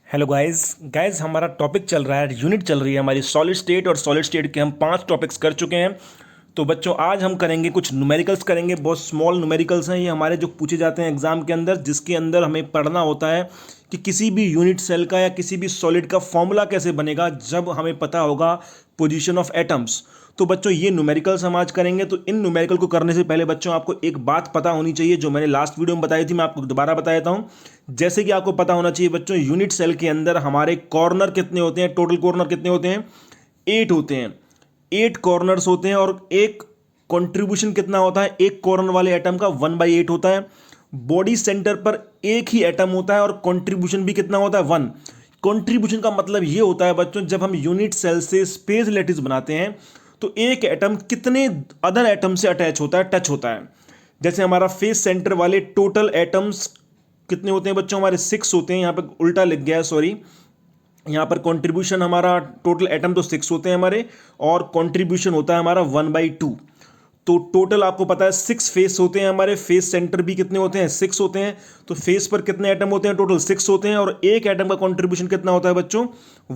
Hello guys हमारा topic चल रहा है, यूनिट चल रही है हमारी सॉलिड स्टेट। और सॉलिड स्टेट के हम 5 टॉपिक्स कर चुके हैं। तो बच्चों आज हम करेंगे कुछ न्यूमेरिकल्स करेंगे, बहुत स्मॉल न्यूमेरिकल्स हैं ये हमारे, जो पूछे जाते हैं एग्जाम के अंदर, जिसके अंदर हमें पढ़ना होता है कि किसी भी यूनिट सेल का या किसी भी सॉलिड का फॉर्मूला कैसे बनेगा जब हमें पता होगा पोजीशन ऑफ एटम्स। तो बच्चों ये न्यूमेरिकल्स हम आज करेंगे। तो इन न्यूमेरिकल को करने से पहले बच्चों आपको एक बात पता होनी चाहिए, जो मैंने लास्ट वीडियो में बताई थी, मैं आपको दोबारा बता देता हूं। जैसे कि आपको पता होना चाहिए बच्चों, यूनिट सेल के अंदर हमारे कॉर्नर कितने होते हैं, टोटल कॉर्नर कितने होते हैं, 8 होते हैं। 8 कॉर्नर्स होते हैं और एक कंट्रीब्यूशन कितना होता है, एक कॉर्नर वाले एटम का 1/8 होता है। बॉडी सेंटर पर एक ही एटम होता है और कंट्रीब्यूशन भी कितना होता है, 1। कंट्रीब्यूशन का मतलब ये होता है बच्चों, जब हम यूनिट सेल से स्पेस लैटिस बनाते हैं तो एक एटम कितने अदर एटम से अटैच होता है, टच होता है। जैसे हमारा फेस सेंटर वाले टोटल एटम्स कितने होते हैं बच्चों, हमारे 6 होते हैं। यहां पर उल्टा लिख गया है, सॉरी। यहां पर कंट्रीब्यूशन हमारा टोटल एटम तो 6 होते हैं हमारे, और कंट्रीब्यूशन होता है हमारा 1/2। तो टोटल आपको पता है 6 फेस होते हैं हमारे, फेस सेंटर भी कितने होते हैं, 6 होते हैं। तो फेस पर कितने एटम होते हैं, टोटल 6 होते हैं, और एक एटम का कंट्रीब्यूशन कितना होता है बच्चों,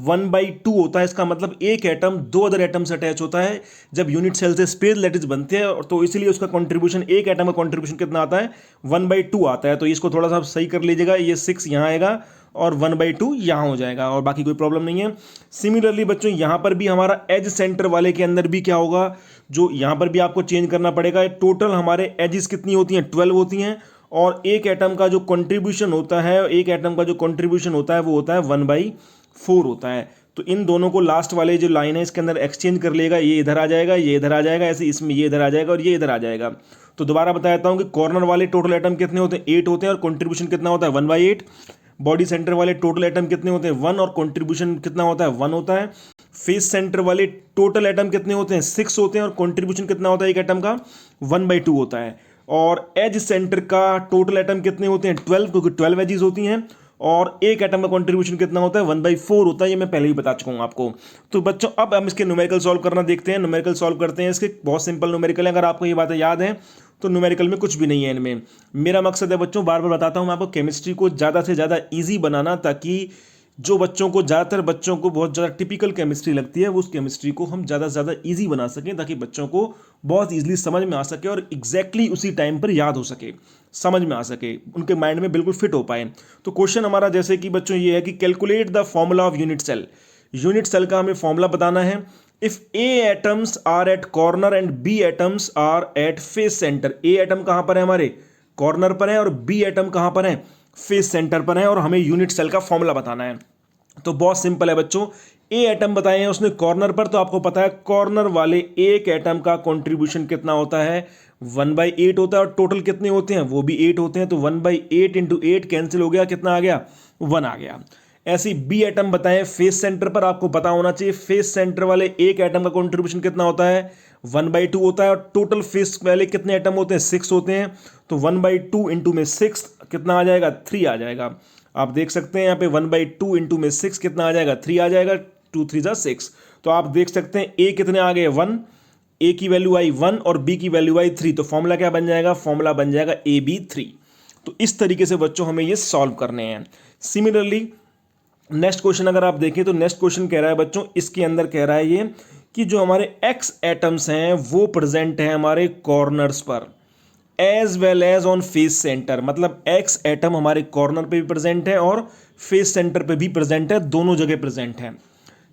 1/2 होता है। इसका मतलब एक एटम 2 अदर एटम से अटैच होता है जब यूनिट सेल से स्पेस लैटिस बनते हैं, और तो इसलिए उसका कंट्रीब्यूशन, एक एटम का कंट्रीब्यूशन कितना आता है, 1/2 आता है। तो इसको थोड़ा सा सही कर लीजिएगा, ये 6 यहाँ आएगा और 1/2 यहाँ हो जाएगा, और बाकी कोई प्रॉब्लम नहीं है। सिमिलरली बच्चों यहाँ पर भी हमारा एज सेंटर वाले के अंदर भी क्या होगा, जो यहाँ पर भी आपको चेंज करना पड़ेगा। टोटल हमारे एजेस कितनी होती हैं, 12 होती हैं, और एक एटम का जो कंट्रीब्यूशन होता है, एक एटम का जो कंट्रीब्यूशन होता है वो होता है 1/4 होता है। तो इन दोनों को लास्ट वाले जो लाइन है इसके अंदर एक्सचेंज कर लेगा, ये इधर आ जाएगा, ये इधर आ जाएगा, ऐसे इसमें ये इधर आ जाएगा और ये इधर आ जाएगा। तो दोबारा बता देता हूँ कि कॉर्नर वाले टोटल एटम कितने होते हैं, 8 होते हैं, और कंट्रीब्यूशन कितना होता है, 1/8। बॉडी सेंटर वाले टोटल एटम कितने होते हैं, 1, और कंट्रीब्यूशन कितना होता है, 1 होता है। फेस सेंटर वाले टोटल एटम कितने होते हैं, 6 होते हैं, और कंट्रीब्यूशन कितना होता है एक एटम का, 1/2 होता है। और एज सेंटर का टोटल एटम कितने होते हैं, 12, क्योंकि 12 एजेस होती हैं, और एक एटम का कंट्रीब्यूशन कितना होता है, 1/4 होता है। ये मैं पहले ही बता चुका हूं आपको। तो बच्चों अब हम इसके न्यूमेरिकल सॉल्व करना देखते हैं। न्यूमेरिकल सॉल्व करते हैं इसके, बहुत सिंपल न्यूमेरिकल है। अगर आपको ये बातें याद है तो न्यूमेरिकल में कुछ भी नहीं है इनमें। मेरा मकसद है बच्चों, बार बार बताता हूं मैं आपको, केमिस्ट्री को ज़्यादा से ज़्यादा ईजी बनाना, ताकि जो बच्चों को, ज़्यादातर बच्चों को बहुत ज़्यादा टिपिकल केमिस्ट्री लगती है, उस केमिस्ट्री को हम ज़्यादा से ज़्यादा ईजी बना सकें, ताकि बच्चों को बहुत ईजिली समझ में आ सके और एग्जैक्टली उसी टाइम पर याद हो सके, समझ में आ सके, उनके माइंड में बिल्कुल फिट हो पाए। तो क्वेश्चन हमारा जैसे कि बच्चों ये है कि calculate the formula of unit cell. Unit cell का हमें फॉर्मूला बताना है। If A atoms are at corner and B atoms are at face centre. A atom कहां पर है, हमारे कॉर्नर पर है, और बी एटम कहां पर है, फेस सेंटर पर है, और हमें यूनिट सेल का फॉर्मूला बताना है। तो बहुत सिंपल है बच्चों। ए एटम बताए हैं उसने कॉर्नर पर, तो आपको पता है कॉर्नर वाले एक एटम का कंट्रीब्यूशन कितना होता है, 1/8 होता है, और टोटल कितने होते हैं, वो भी 8 होते हैं। तो 1/8 इंटू 8 कैंसिल हो गया, कितना आ गया, 1 आ गया। ऐसे ही बी एटम बताएं फेस सेंटर पर, आपको पता होना चाहिए फेस सेंटर वाले एक एटम का कंट्रीब्यूशन कितना होता है, 1/2 होता है, और टोटल फेस वाले कितने एटम होते हैं, 6 होते हैं। तो 1/2 इंटू में 6 कितना आ जाएगा, 3 आ जाएगा। आप देख सकते हैं यहाँ पे 1/2 इंटू में 6 कितना आ जाएगा, 3 आ जाएगा। 2 3 जा 6। तो आप देख सकते हैं ए कितने आ गए, 1, ए की वैल्यू आई 1 और बी की वैल्यू आई 3। तो फॉर्मूला क्या बन जाएगा, फॉर्मूला बन जाएगा AB3। तो इस तरीके से बच्चों हमें ये सॉल्व करने हैं। सिमिलरली नेक्स्ट क्वेश्चन अगर आप देखें तो नेक्स्ट क्वेश्चन कह रहा है बच्चों, इसके अंदर कह रहा है ये कि जो हमारे एक्स एटम्स हैं वो प्रेजेंट है हमारे कॉर्नर्स पर as well as on face centre. मतलब एक्स एटम हमारे कॉर्नर पे भी प्रेजेंट है और फेस सेंटर पे भी प्रेजेंट है, दोनों जगह प्रेजेंट है।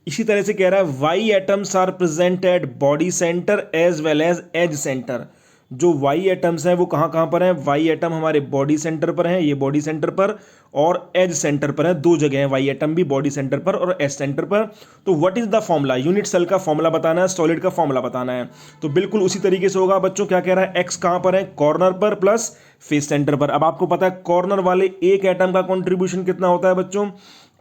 इसी तरह से कह रहा है Y atoms are present at body centre as well as edge centre. जो वाई एटम्स हैं वो कहाँ कहाँ पर हैं, वाई एटम हमारे बॉडी सेंटर पर हैं, ये बॉडी सेंटर पर, और एज सेंटर पर है, दो जगह हैं वाई एटम भी, बॉडी सेंटर पर और एज सेंटर पर। तो what is the formula, unit cell का फॉर्मूला बताना है, सॉलिड का फॉर्मूला बताना है। तो बिल्कुल उसी तरीके से होगा बच्चों। क्या कह रहा है, एक्स कहाँ पर है, कॉर्नर पर प्लस फेस सेंटर पर। अब आपको पता है कॉर्नर वाले एक एटम का कॉन्ट्रीब्यूशन कितना होता है बच्चों,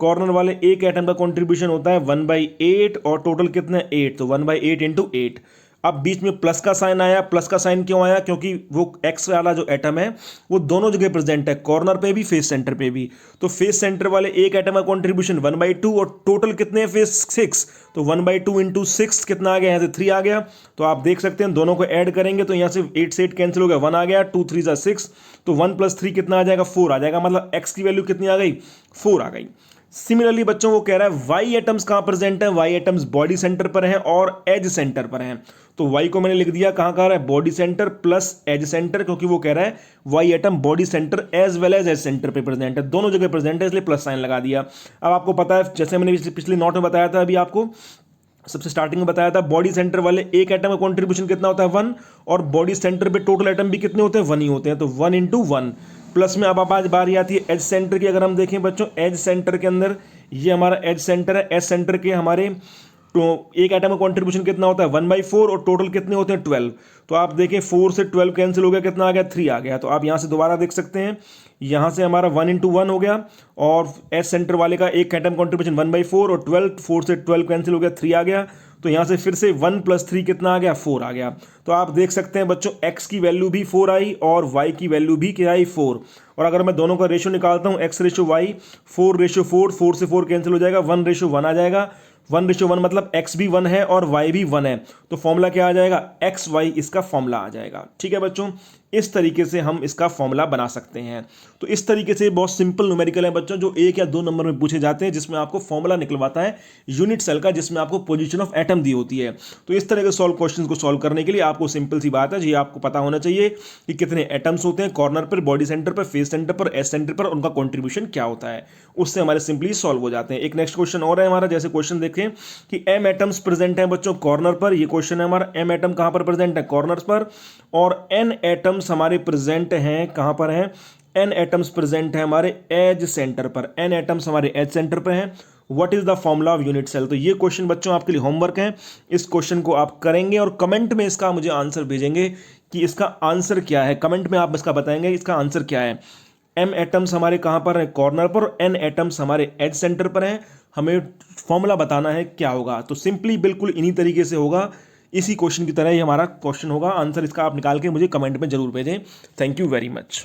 कॉर्नर वाले एक एटम का कॉन्ट्रीब्यूशन होता है 1/8, और टोटल कितना है 8। तो 1/8 इंटू 8। अब बीच में प्लस का साइन आया, प्लस का साइन क्यों आया, क्योंकि वो एक्स वाला जो एटम है वो दोनों जगह प्रेजेंट है, कॉर्नर पे भी फेस सेंटर पे भी। तो फेस सेंटर वाले एक एटम का कंट्रीब्यूशन 1/2, और टोटल कितने हैं फेस 6। तो 1/2 इंटू 6 कितना आ गया, यहाँ से 3 आ गया। तो आप देख सकते हैं दोनों को ऐड करेंगे तो यहाँ से 8 से 8 कैंसिल हो गया, 1 आ गया। 2 3 जा 6, तो 1 + 3 कितना आ जाएगा, 4 आ जाएगा। मतलब एक्स की वैल्यू कितनी आ गई, 4 आ गई। सिमिलरली बच्चों वो कह रहा है वाई एटम्स कहाँ प्रेजेंट है, वाई एटम्स बॉडी सेंटर पर है और एज सेंटर पर है। तो वाई को मैंने लिख दिया कहाँ कहाँ है, body centre plus edge centre, क्योंकि वो कह रहा है Y atom body centre as well as centre पे प्रेजेंट है, दोनों जगह प्रेजेंट है, इसलिए प्लस साइन लगा दिया। अब आपको पता है जैसे मैंने पिछले नोट में बताया था, अभी आपको सबसे स्टार्टिंग में बताया था, बॉडी सेंटर वाले एक एटम का कॉन्ट्रीब्यूशन कितना होता है 1, और बॉडी सेंटर पे टोटल एटम भी कितने होते हैं 1 ही होते हैं, तो 1 × 1 प्लस में। अब आज बारी आती है एज सेंटर की। अगर हम देखें बच्चों एज सेंटर के अंदर ये हमारा एज सेंटर है, एज सेंटर के हमारे तो एक एटम का कॉन्ट्रीब्यूशन कितना होता है 1/4 और टोटल कितने होते हैं 12। तो आप देखें 4 से 12 कैंसिल हो गया, कितना आ गया 3 आ गया। तो आप यहाँ से दोबारा देख सकते हैं, यहाँ से हमारा 1 × 1 हो गया और एज सेंटर वाले का एक एटम कॉन्ट्रीब्यूशन 1/4 और 12, 4 से 12 कैंसिल हो गया 3 आ गया। तो यहाँ से फिर से 1 + 3 कितना आ गया 4 आ गया। तो आप देख सकते हैं बच्चों x की वैल्यू भी 4 आई और y की वैल्यू भी क्या आई 4। और अगर मैं दोनों का रेशियो निकालता हूँ x/y 4/4, 4 से 4 कैंसिल हो जाएगा, 1/1 आ जाएगा। 1/1 मतलब x भी 1 है और y भी 1 है, तो फॉर्मूला क्या आ जाएगा xy, इसका फॉर्मूला आ जाएगा। ठीक है बच्चों, इस तरीके से हम इसका फॉर्मूला बना सकते हैं। तो इस तरीके से बहुत सिंपल न्यूमेरिकल है बच्चों, जो 1 या 2 नंबर में पूछे जाते हैं, जिसमें आपको फॉर्मूला निकलवाता है यूनिट सेल का, जिसमें आपको पोजीशन ऑफ एटम दी होती है। तो इस तरह के क्वेश्चन को सॉल्व करने के लिए आपको सिंपल सी बात है, ये आपको पता होना चाहिए कि कितने एटम्स होते हैं कॉर्नर पर, बॉडी सेंटर पर, फेस सेंटर पर, एस सेंटर पर, उनका कॉन्ट्रीब्यूशन क्या होता है, उससे हमारे सिंपली सॉल्व हो जाते हैं। एक नेक्स्ट क्वेश्चन और है हमारा, जैसे क्वेश्चन देखें कि m एटम्स प्रेजेंट है बच्चों कॉर्नर पर। ये क्वेश्चन है हमारा, m एटम कहां पर प्रेजेंट है कॉर्नर्स पर, और n एटम्स हमारे प्रेजेंट हैं कहां पर हैं, n एटम्स प्रेजेंट है हमारे एज सेंटर पर, n एटम्स हमारे एज सेंटर पर हैं। What is the formula of unit cell. तो ये क्वेश्चन बच्चों आपके लिए होमवर्क है, इस क्वेश्चन को आप करेंगे और कमेंट में इसका मुझे आंसर भेजेंगे कि इसका आंसर क्या है। कमेंट में आप इसका बताएंगे इसका आंसर क्या है। m एटम्स हमारे कहां पर है कॉर्नर पर, n एटम्स हमारे एज सेंटर पर हैं, हमें फॉर्मूला बताना है क्या होगा। तो सिंपली बिल्कुल इन्हीं तरीके से होगा, इसी क्वेश्चन की तरह ही हमारा क्वेश्चन होगा। आंसर इसका आप निकाल के मुझे कमेंट में जरूर भेजें। Thank you very much.